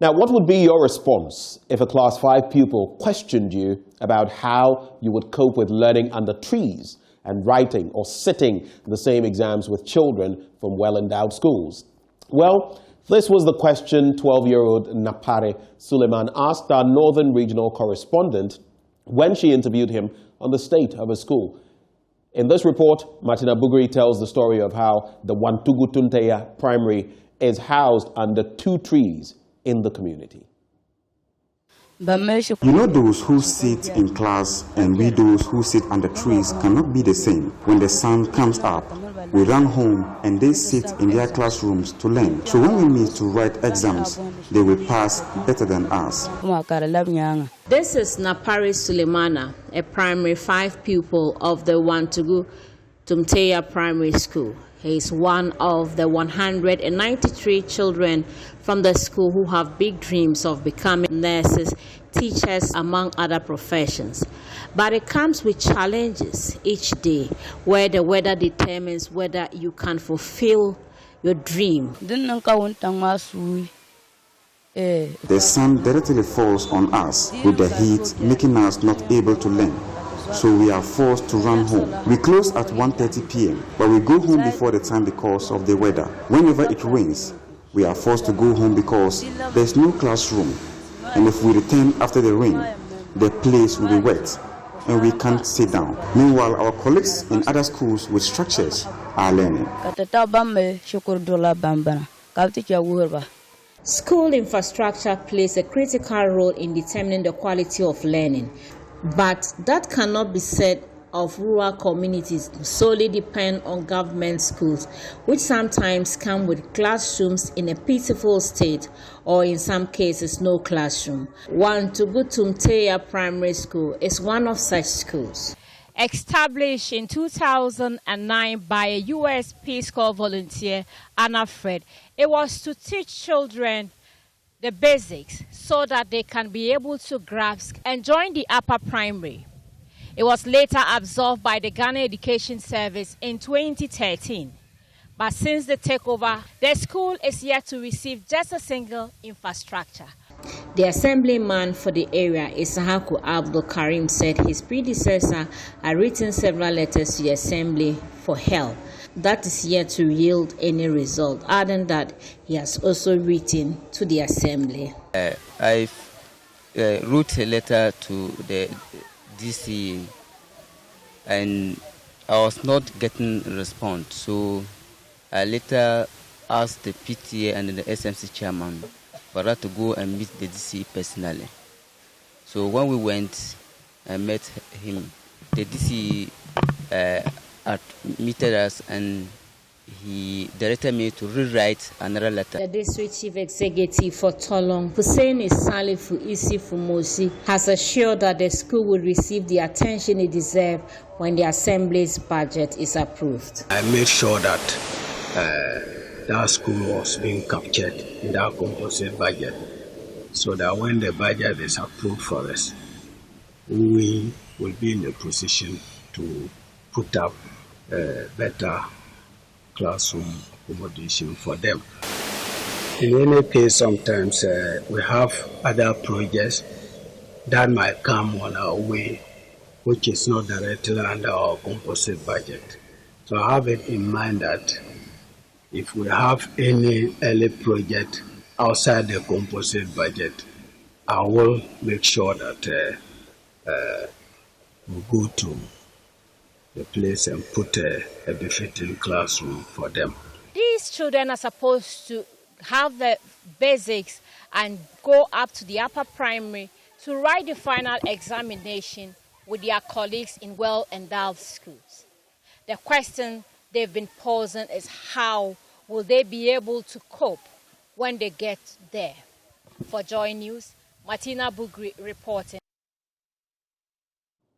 Now, what would be your response if a Class 5 pupil questioned you about how you would cope with learning under trees and writing or sitting the same exams with children from well-endowed schools? Well, this was the question 12-year-old Napare Suleiman asked our Northern Regional correspondent when she interviewed him on the state of his school. In this report, Martina Bugri tells the story of how the Wantugu Tunteya Primary is housed under 2 trees in the community. You know, those who sit in class and we those who sit under trees cannot be the same. When the sun comes up, we run home and they sit in their classrooms to learn. So when we meet to write exams, they will pass better than us. This is Napare Sulemana, a primary 5 pupil of the Wantugu Tunteya Primary School. He is one of the 193 children from the school who have big dreams of becoming nurses, teachers, among other professions. But it comes with challenges each day, where the weather determines whether you can fulfill your dream. The sun directly falls on us with the heat, making us not able to learn. So we are forced to run home. We close at 1:30 p.m., but we go home before the time because of the weather. Whenever it rains, we are forced to go home because there's no classroom. And if we return after the rain, the place will be wet and we can't sit down. Meanwhile, our colleagues in other schools with structures are learning. School infrastructure plays a critical role in determining the quality of learning. But that cannot be said of rural communities who solely depend on government schools, which sometimes come with classrooms in a pitiful state or in some cases no classroom. Wantugu Tunteya Primary School is one of such schools. Established in 2009 by a U.S. Peace Corps volunteer, Anna Fred, it was to teach children the basics so that they can be able to grasp and join the upper primary. It was later absorbed by the Ghana Education Service in 2013. But since the takeover, the school is yet to receive just a single infrastructure. The assemblyman for the area, Isahaku Abdul Karim, said his predecessor had written several letters to the assembly for help. That is yet to yield any result, adding that he has also written to the assembly. I wrote a letter to the DC and I was not getting a response. So I later asked the PTA and the SMC chairman for us to go and meet the DC personally. So when we went and met him, the DC admitted us and he directed me to rewrite another letter. The district chief executive for Tolong, Hussein Isalifu Isifumosi, has assured that the school will receive the attention it deserves when the assembly's budget is approved. I made sure that that school was being captured in that composite budget, so that when the budget is approved for us, we will be in a position to put up better classroom accommodation for them. In any case, sometimes we have other projects that might come on our way, which is not directly under our composite budget. So I have it in mind that if we have any early project outside the composite budget, I will make sure that we go to the place and put a befitting classroom for them. These children are supposed to have the basics and go up to the upper primary to write the final examination with their colleagues in well-endowed schools. The question they've been posing is how will they be able to cope when they get there? For JoyNews, Martina Bugri reporting.